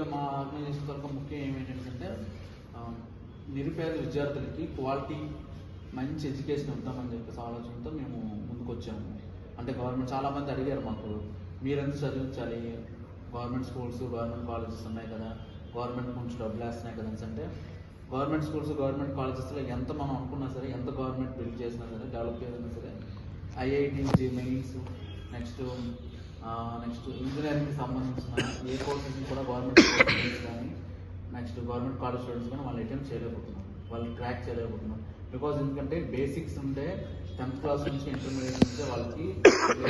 ముఖ్యంగా మా ఆర్గనైజేషన్ తరఫున ముఖ్యం ఏమేంటంటే నిరుపేద విద్యార్థులకి క్వాలిటీ మంచి ఎడ్యుకేషన్ ఇద్దామని చెప్పేసి ఆలోచనతో మేము ముందుకు వచ్చాము. అంటే గవర్నమెంట్ చాలామంది అడిగారు మాకు, మీరెందుకు చదివించాలి, గవర్నమెంట్ స్కూల్స్ గవర్నమెంట్ కాలేజెస్ ఉన్నాయి కదా, గవర్నమెంట్ నుంచి డబ్బులు వేస్తున్నాయి కదా అంటే, గవర్నమెంట్ స్కూల్స్ గవర్నమెంట్ కాలేజెస్లో ఎంత మనం అనుకున్నా సరే, ఎంత గవర్నమెంట్ బిల్డ్ చేసినా సరే, డెవలప్ చేసినా సరే, ఐఐటి మెయిన్స్ నెక్స్ట్ ఇంజనీరింగ్కి సంబంధించిన ఏ కోర్సెస్ కూడా గవర్నమెంట్ స్టూడెంట్స్ కానీ నెక్స్ట్ గవర్నమెంట్ కాలేజ్ స్టూడెంట్స్ కానీ వాళ్ళు అటెంప్ట్ చేయలేకపోతున్నారు, వాళ్ళు క్రాక్ చేయలేకపోతున్నారు. బికాజ్ ఎందుకంటే బేసిక్స్ ఉంటే 10th క్లాస్ నుంచి ఇంటర్మీడియట్ నుంచి వాళ్ళకి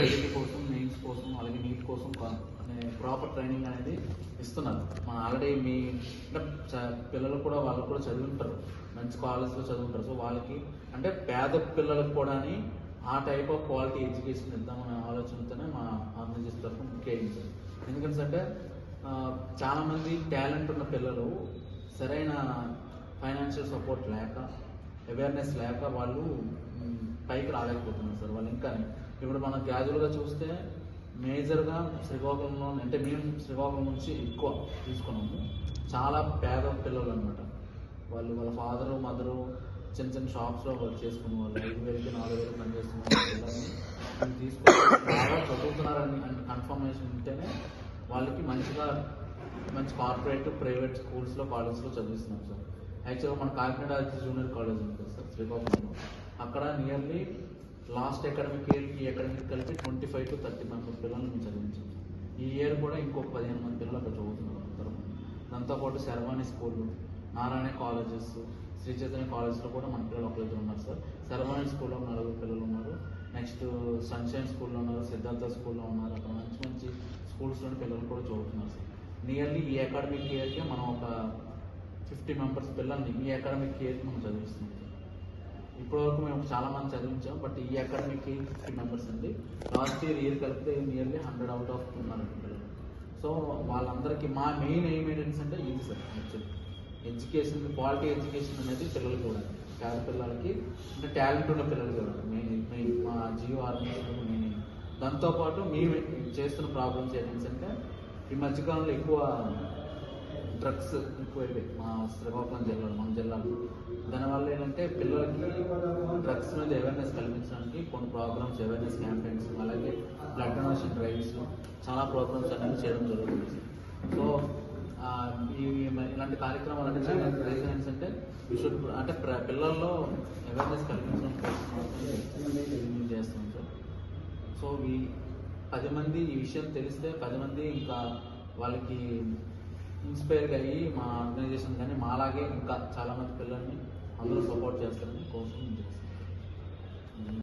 ఐఐటి కోసం, మెయిన్స్ కోసం, అలాగే నీట్ కోసం ప్రాపర్ ట్రైనింగ్ అనేది ఇస్తున్నారు. మన ఆల్రెడీ మీ పిల్లలు కూడా వాళ్ళు కూడా చదువుంటారు, మంచి కాలేజ్లో చదువుంటారు. సో వాళ్ళకి అంటే పేద పిల్లలకు కూడా ఆ టైప్ ఆఫ్ క్వాలిటీ ఎడ్యుకేషన్ ఇద్దామనే ఆలోచనతోనే మా ఆర్గనైజేషన్ తరఫున ముఖ్య సార్. ఎందుకంటే చాలామంది టాలెంట్ ఉన్న పిల్లలు సరైన ఫైనాన్షియల్ సపోర్ట్ లేక, అవేర్నెస్ లేక వాళ్ళు పైకి రాలేకపోతున్నారు సార్. వాళ్ళు ఇంకా ఇప్పుడు మనం క్యాజువల్గా చూస్తే మేజర్గా శ్రీకాకుళంలో, అంటే మేము శ్రీకాకుళం నుంచి ఎక్కువ తీసుకున్నాము. చాలా పేద పిల్లలు అనమాట. వాళ్ళ ఫాదరు మదరు చిన్న చిన్న షాప్స్లో వర్క్ చేసుకునే వాళ్ళు, 5,000కి 4,000 పనిచేస్తున్న పిల్లల్ని తీసుకొని బాగా చదువుతున్నారని కన్ఫర్మేషన్ ఉంటేనే వాళ్ళకి మంచి కార్పొరేట్ ప్రైవేట్ స్కూల్స్లో కాలేజ్లో చదివిస్తున్నాం సార్. యాక్చువల్గా మన కాకినాడ జూనియర్ కాలేజ్ ఉంటుంది సార్ శ్రీకాకుళంలో. అక్కడ నియర్లీ లాస్ట్ అకాడమిక్ ఇయర్కి ఈ అకాడమిక్ కలిపి 25 to 30 మంది పిల్లల్ని మేము చదివించాం. ఈ ఇయర్ కూడా ఇంకొక 15 మంది పిల్లలు అక్కడ చదువుతున్నారు. దాంతోపాటు శర్వాణి స్కూళ్ళు, నారాయణ కాలేజెస్, శ్రీ చైతన్య కాలేజ్లో కూడా మన పిల్లలు ఒకరిద్దరు ఉన్నారు సార్. శర్వాణి స్కూల్లో 4 పిల్లలు ఉన్నారు. నెక్స్ట్ సన్షైన్ స్కూల్లో ఉన్నారు, సిద్ధార్థ స్కూల్లో ఉన్నారు. అక్కడ మంచి స్కూల్స్లోని పిల్లలు కూడా చదువుతున్నారు సార్. నియర్లీ ఈ అకాడమిక్ ఇయర్కి మనం ఒక 50 మెంబర్స్ పిల్లల్ని ఈ అకాడమిక్ ఇయర్కి మనం చదివిస్తున్నాం సార్. ఇప్పటివరకు మేము చాలామంది చదివించాం, బట్ ఈ అకాడమిక్ 50 మెంబర్స్ అండి. లాస్ట్ ఇయర్ కలిపితే నియర్లీ 100 out of ఉన్నారండి పిల్లలు. సో వాళ్ళందరికీ మా మెయిన్ ఎయిమ్ ఏంటంటే ఇది sir, actually education, quality education అనేది పిల్లలకి కూడా, పేద పిల్లలకి అంటే టాలెంట్ ఉన్న పిల్లలు కూడా మెయిన్ మా జియో ఆర్గనైజేషన్ మెయిన్. దాంతోపాటు మేము చేస్తున్న ప్రాబ్లమ్స్ ఏంటంటే ఈ మధ్యకాలంలో ఎక్కువ డ్రగ్స్ ఎక్కువైపోయాయి మా శ్రీకాకుళం జిల్లాలో, మన జిల్లాలో. దానివల్ల ఏంటంటే పిల్లలకి డ్రగ్స్ మీద అవేర్నెస్ కల్పించడానికి కొన్ని ప్రోగ్రామ్స్, అవేర్నెస్ క్యాంపెయిన్స్, అలాగే బ్లడ్ డొనేషన్ డ్రైవ్స్, చాలా ప్రోగ్రామ్స్ అనేవి చేయడం జరుగుతుంది. సో ఇలాంటి కార్యక్రమాలు అంటే చేయడానికి రీజన్ ఏంటంటే అంటే పిల్లల్లో అవేర్నెస్ కల్పించడం కోసం చేస్తాం సార్. సో 10 మంది ఈ విషయం తెలిస్తే 10 మంది ఇంకా వాళ్ళకి ఇన్స్పైర్గా అయ్యి మా ఆర్గనైజేషన్ కానీ మాలాగే ఇంకా చాలామంది పిల్లల్ని అందరూ సపోర్ట్ చేస్తారని